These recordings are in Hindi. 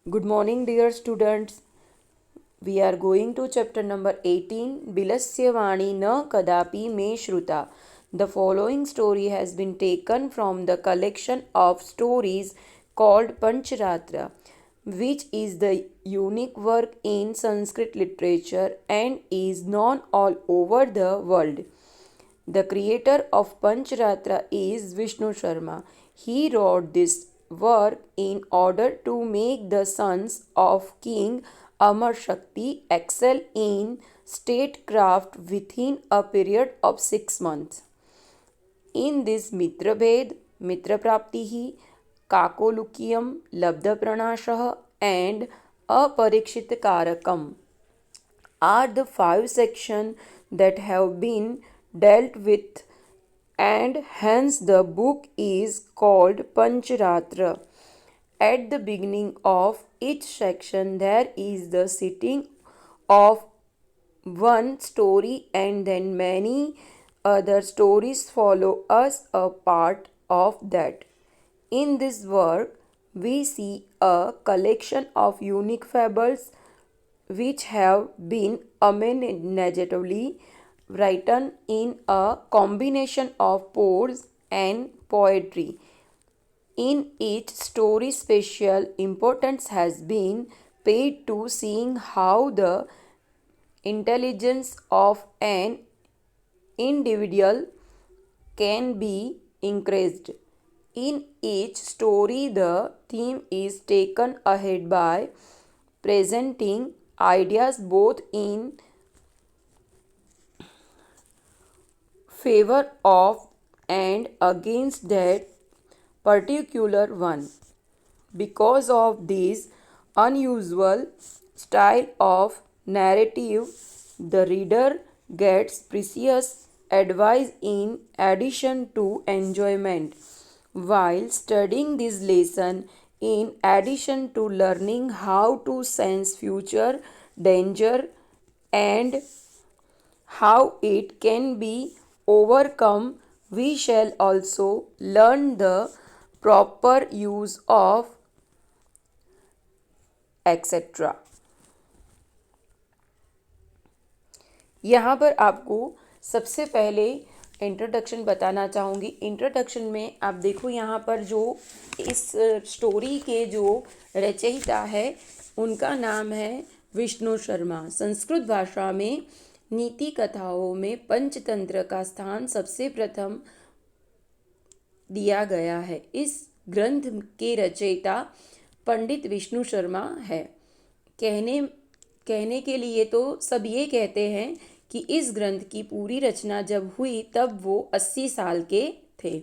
Good morning, dear students. We are going to chapter number 18, Bilasya Vani Na Kadapi Me Shruta. The following story has been taken from the collection of stories called Pancharatra, which is the unique work in Sanskrit literature and is known all over the world. The creator of Pancharatra is Vishnu Sharma. He wrote this work in order to make the sons of King Amar Shakti excel in statecraft within a period of 6 months. In this Mitrabhed, Mitrapraptihi, Kakolukiyam, Labdapranashah, and Aparikshit Karakam are the 5 sections that have been dealt with, and hence the book is called Pancharatra. At the beginning of each section, there is the setting of one story, and then many other stories follow as a part of that. In this work, we see a collection of unique fables which have been imaginatively written in a combination of prose and poetry. In each story, special importance has been paid to seeing how the intelligence of an individual can be increased. In each story, the theme is taken ahead by presenting ideas both in favor of and against that particular one. Because of this unusual style of narrative, the reader gets precious advice in addition to enjoyment. While studying this lesson, in addition to learning how to sense future danger and how it can be overcome, we shall also learn the proper use of etc. यहाँ पर आपको सबसे पहले इंट्रोडक्शन बताना चाहूँगी। इंट्रोडक्शन में आप देखो यहाँ पर जो इस स्टोरी के जो रचयिता है उनका नाम है विष्णु शर्मा। संस्कृत भाषा में नीति कथाओं में पंचतंत्र का स्थान सबसे प्रथम दिया गया है। इस ग्रंथ के रचयिता पंडित विष्णु शर्मा है। कहने के लिए तो सब ये कहते हैं कि इस ग्रंथ की पूरी रचना जब हुई तब वो 80 साल के थे।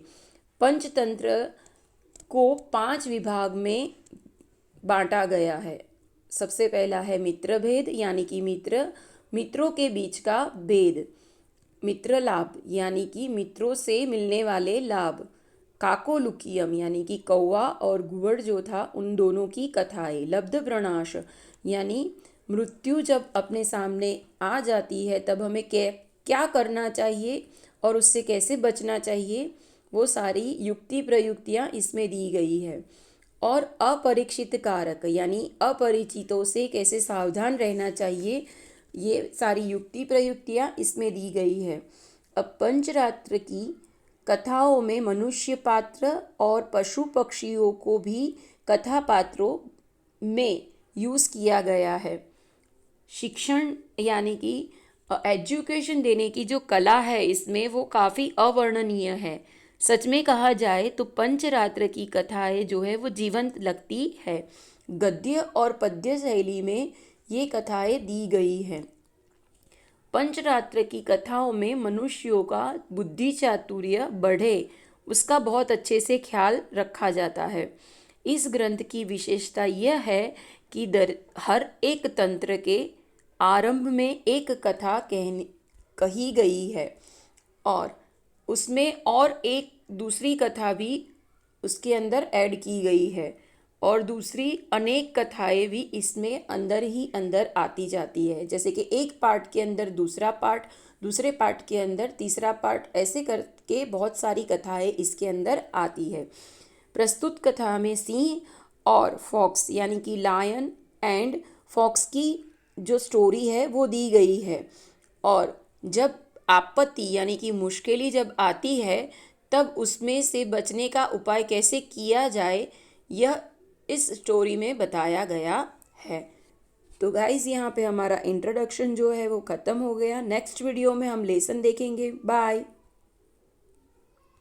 पंचतंत्र को 5 विभाग में बांटा गया है। सबसे पहला है मित्र भेद, यानी कि मित्रों के बीच का भेद। मित्र लाभ, यानी कि मित्रों से मिलने वाले लाभ। काकोलुकियम, यानी कि कौवा और घुवड़ जो था उन दोनों की कथाएं। लब्ध प्रणाश, यानी मृत्यु जब अपने सामने आ जाती है तब हमें क्या करना चाहिए और उससे कैसे बचना चाहिए, वो सारी युक्ति प्रयुक्तियाँ इसमें दी गई है। और अपरीक्षित कारक, यानी अपरिचितों से कैसे सावधान रहना चाहिए, ये सारी युक्ति प्रयुक्तियाँ इसमें दी गई है। अब पंचरात्र की कथाओं में मनुष्य पात्र और पशु पक्षियों को भी कथा पात्रों में यूज़ किया गया है। शिक्षण यानी कि एजुकेशन देने की जो कला है इसमें वो काफ़ी अवर्णनीय है। सच में कहा जाए तो पंचरात्र की कथाएं जो है वो जीवंत लगती है। गद्य और पद्य शैली में ये कथाएं दी गई हैं। पंचरात्र की कथाओं में मनुष्यों का बुद्धि चातुर्य बढ़े उसका बहुत अच्छे से ख्याल रखा जाता है। इस ग्रंथ की विशेषता यह है कि हर एक तंत्र के आरंभ में एक कथा कही गई है और उसमें और एक दूसरी कथा भी उसके अंदर ऐड की गई है और दूसरी अनेक कथाएं भी इसमें अंदर ही अंदर आती जाती है। जैसे कि एक पार्ट के अंदर दूसरा पार्ट, दूसरे पार्ट के अंदर तीसरा पार्ट, ऐसे करके बहुत सारी कथाएं इसके अंदर आती है। प्रस्तुत कथा में सिंह और फॉक्स यानी कि लायन एंड फॉक्स की जो स्टोरी है वो दी गई है। और जब आपत्ति यानी कि मुश्किलें जब आती है तब उसमें से बचने का उपाय कैसे किया जाए यह इस स्टोरी में बताया गया है। तो गाइज़ यहाँ पे हमारा इंट्रोडक्शन जो है वो ख़त्म हो गया। नेक्स्ट वीडियो में हम लेसन देखेंगे। बाय।